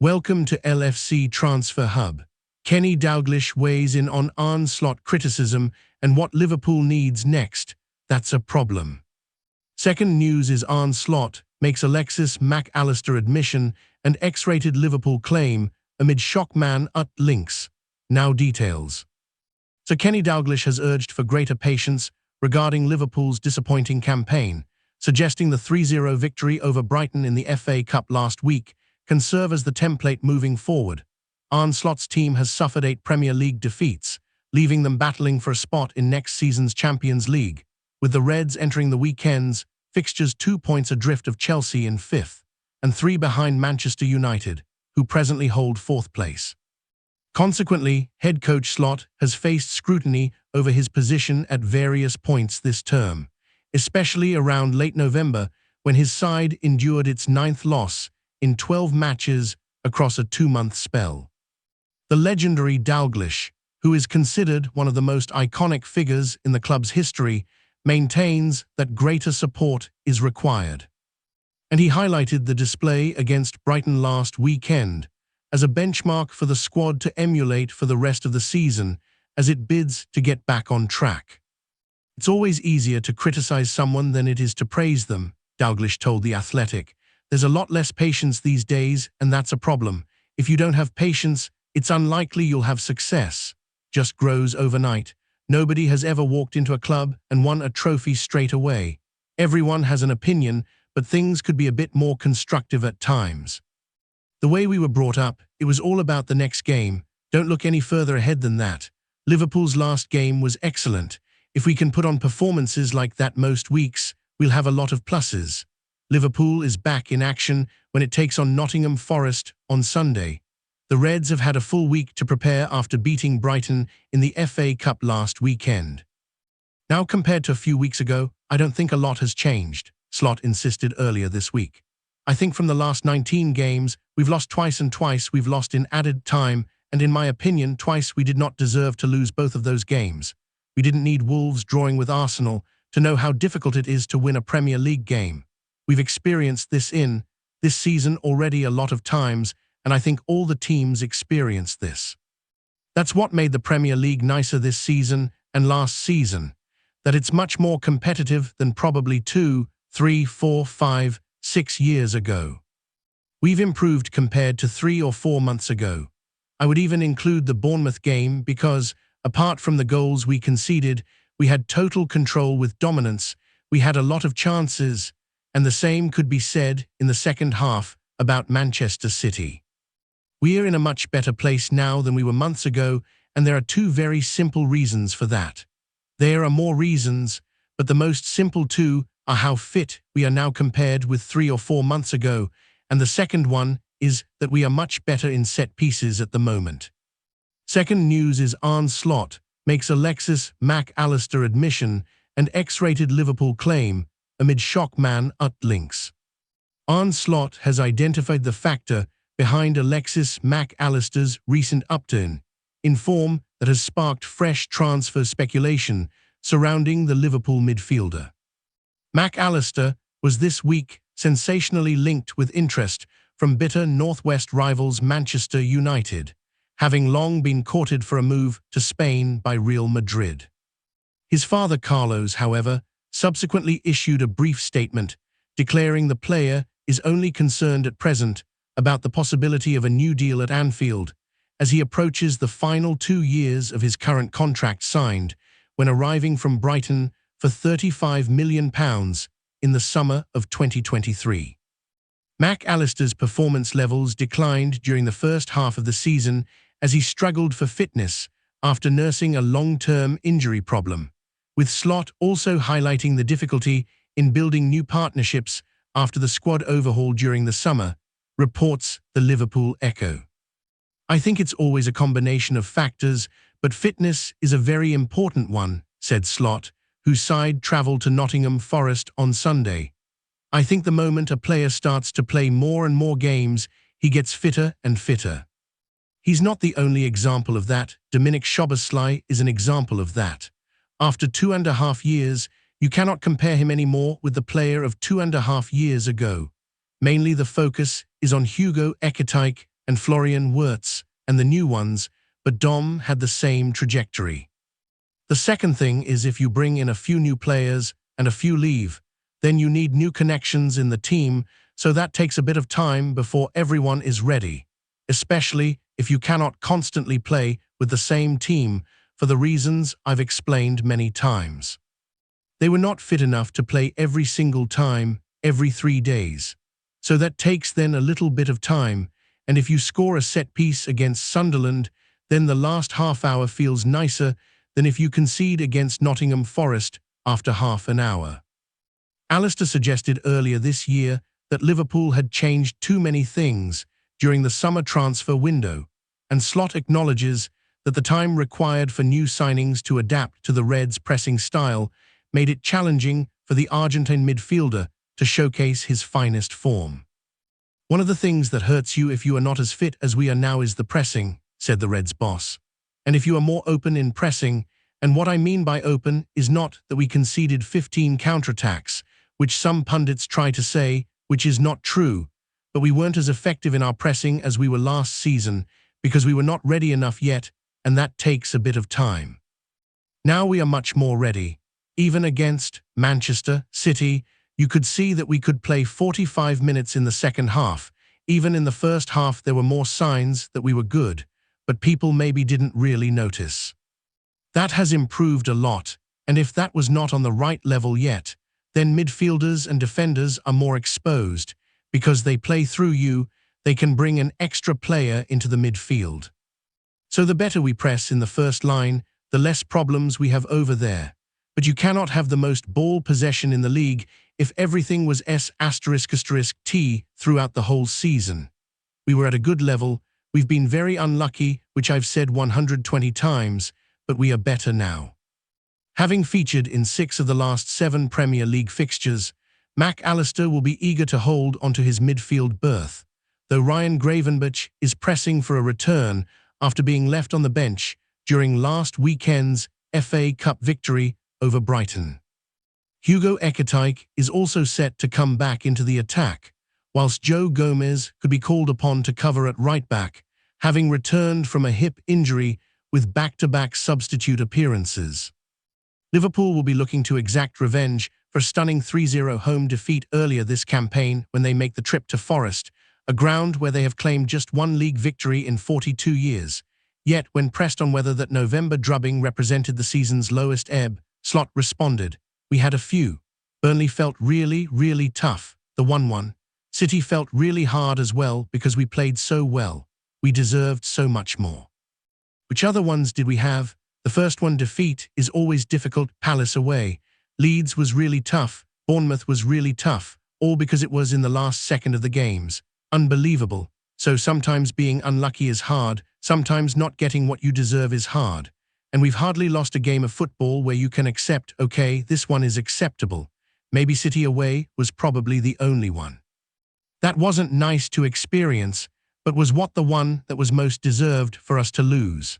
Welcome to LFC Transfer Hub. Kenny Dalglish weighs in on Arne Slot criticism and what Liverpool needs next. That's a problem. Second news is Arne Slot makes Alexis Mac Allister admission and X-rated Liverpool claim amid shock man at links. Now details. So Kenny Dalglish has urged for greater patience regarding Liverpool's disappointing campaign, suggesting the 3-0 victory over Brighton in the FA Cup last week can serve as the template moving forward. Arne Slot's team has suffered 8 Premier League defeats, leaving them battling for a spot in next season's Champions League, with the Reds entering the weekend's fixtures 2 points adrift of Chelsea in 5th, and 3 behind Manchester United, who presently hold 4th place. Consequently, head coach Slot has faced scrutiny over his position at various points this term, especially around late November when his side endured its 9th loss in 12 matches across a 2-month spell. The legendary Dalglish, who is considered one of the most iconic figures in the club's history, maintains that greater support is required. And he highlighted the display against Brighton last weekend as a benchmark for the squad to emulate for the rest of the season as it bids to get back on track. It's always easier to criticize someone than it is to praise them, Dalglish told The Athletic. There's a lot less patience these days, and that's a problem. If you don't have patience, it's unlikely you'll have success. Just grows overnight. Nobody has ever walked into a club and won a trophy straight away. Everyone has an opinion, but things could be a bit more constructive at times. The way we were brought up, it was all about the next game. Don't look any further ahead than that. Liverpool's last game was excellent. If we can put on performances like that most weeks, we'll have a lot of pluses. Liverpool is back in action when it takes on Nottingham Forest on Sunday. The Reds have had a full week to prepare after beating Brighton in the FA Cup last weekend. Now, compared to a few weeks ago, I don't think a lot has changed, Slot insisted earlier this week. I think from the last 19 games, we've lost twice and twice we've lost in added time, and in my opinion, twice we did not deserve to lose both of those games. We didn't need Wolves drawing with Arsenal to know how difficult it is to win a Premier League game. We've experienced this season already a lot of times, and I think all the teams experienced this. That's what made the Premier League nicer this season and last season, that it's much more competitive than probably 2, 3, 4, 5, 6 years ago. We've improved compared to 3 or 4 months ago. I would even include the Bournemouth game because, apart from the goals we conceded, we had total control with dominance, we had a lot of chances, and the same could be said in the second half about Manchester City. We are in a much better place now than we were months ago, and there are 2 very simple reasons for that. There are more reasons, but the most simple 2 are how fit we are now compared with 3 or 4 months ago, and the second one is that we are much better in set pieces at the moment. Second news is Arne Slot makes Alexis Mac Allister admission and X-rated Liverpool claim amid shock man at links. Arne Slot has identified the factor behind Alexis Mac Allister's recent upturn in form that has sparked fresh transfer speculation surrounding the Liverpool midfielder. Mac Allister was this week sensationally linked with interest from bitter northwest rivals Manchester United, having long been courted for a move to Spain by Real Madrid. His father Carlos, however, subsequently issued a brief statement declaring the player is only concerned at present about the possibility of a new deal at Anfield as he approaches the final 2 years of his current contract signed when arriving from Brighton for £35 million in the summer of 2023. Mac Allister's performance levels declined during the first half of the season as he struggled for fitness after nursing a long-term injury problem, with Slot also highlighting the difficulty in building new partnerships after the squad overhaul during the summer, reports the Liverpool Echo. I think it's always a combination of factors, but fitness is a very important one, said Slot, whose side travelled to Nottingham Forest on Sunday. I think the moment a player starts to play more and more games, he gets fitter and fitter. He's not the only example of that. Dominik Szoboszlai is an example of that. After 2.5 years, you cannot compare him anymore with the player of 2.5 years ago. Mainly the focus is on Hugo Ekitike and Florian Wirtz, and the new ones, but Dom had the same trajectory. The second thing is if you bring in a few new players and a few leave, then you need new connections in the team, so that takes a bit of time before everyone is ready, especially if you cannot constantly play with the same team for the reasons I've explained many times. They were not fit enough to play every single time, every 3 days. So that takes then a little bit of time, and if you score a set piece against Sunderland, then the last half hour feels nicer than if you concede against Nottingham Forest after half an hour. Alistair suggested earlier this year that Liverpool had changed too many things during the summer transfer window, and Slot acknowledges that the time required for new signings to adapt to the Reds' pressing style made it challenging for the Argentine midfielder to showcase his finest form. "One of the things that hurts you if you are not as fit as we are now is the pressing," said the Reds' boss. "And if you are more open in pressing, and what I mean by open is not that we conceded 15 counterattacks, which some pundits try to say, which is not true, but we weren't as effective in our pressing as we were last season because we were not ready enough yet, and that takes a bit of time. Now we are much more ready. Even against Manchester City, you could see that we could play 45 minutes in the second half. Even in the first half there were more signs that we were good, but people maybe didn't really notice. That has improved a lot, and if that was not on the right level yet, then midfielders and defenders are more exposed. Because they play through you, they can bring an extra player into the midfield. So the better we press in the first line, the less problems we have over there. But you cannot have the most ball possession in the league if everything was S***T throughout the whole season. We were at a good level, we've been very unlucky, which I've said 120 times, but we are better now." Having featured in 6 of the last 7 Premier League fixtures, Mac Allister will be eager to hold onto his midfield berth, though Ryan Gravenberch is pressing for a return after being left on the bench during last weekend's FA Cup victory over Brighton. Hugo Ekitike is also set to come back into the attack, whilst Joe Gomez could be called upon to cover at right-back, having returned from a hip injury with back-to-back substitute appearances. Liverpool will be looking to exact revenge for a stunning 3-0 home defeat earlier this campaign when they make the trip to Forest, a ground where they have claimed just 1 league victory in 42 years. Yet, when pressed on whether that November drubbing represented the season's lowest ebb, Slot responded, "We had a few. Burnley felt really, really tough, the 1-1. City felt really hard as well because we played so well. We deserved so much more. Which other ones did we have? The first one defeat is always difficult, Palace away. Leeds was really tough, Bournemouth was really tough, all because it was in the last second of the games. Unbelievable. So sometimes being unlucky is hard, sometimes not getting what you deserve is hard. And we've hardly lost a game of football where you can accept, okay, this one is acceptable. Maybe City away was probably the only one. That wasn't nice to experience, but was what the one that was most deserved for us to lose.